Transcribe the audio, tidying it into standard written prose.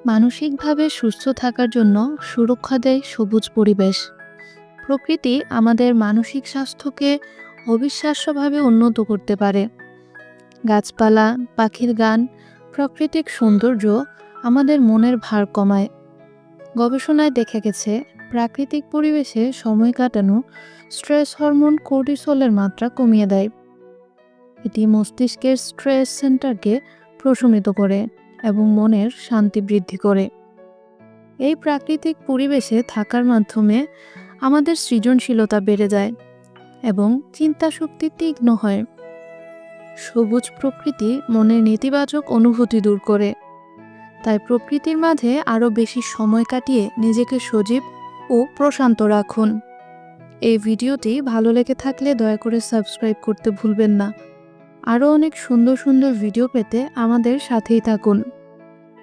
মানসিকভাবে সুস্থ থাকার জন্য সুরক্ষা দেয় সবুজ পরিবেশ। প্রকৃতি আমাদের মানসিক স্বাস্থ্যকে অবিশ্বাস্যভাবে উন্নত করতে পারে। গাছপালা, পাখির গান, প্রাকৃতিক সৌন্দর্য আমাদের মনের ভার কমায়। গবেষণায় দেখা গেছে, প্রাকৃতিক পরিবেশে সময় কাটানো স্ট্রেস হরমোন কর্টিসলের মাত্রা কমিয়ে দেয়। এটি মস্তিষ্কের স্ট্রেস সেন্টারকে প্রশমিত করে এবং মনের শান্তি বৃদ্ধি করে। এই প্রাকৃতিক পরিবেশে থাকার মাধ্যমে আমাদের সৃজনশীলতা বেড়ে যায় এবং চিন্তা শক্তি তীক্ষ্ণ হয়। সবুজ প্রকৃতি মনের নেতিবাচক অনুভূতি দূর করে। তাই প্রকৃতির মাঝে আরও বেশি সময় কাটিয়ে নিজেকে সজীব ও প্রশান্ত রাখুন। এই ভিডিওটি ভালো লেগে থাকলে দয়া করে সাবস্ক্রাইব করতে ভুলবেন না। আরও অনেক সুন্দর সুন্দর ভিডিও পেতে আমাদের সাথেই থাকুন।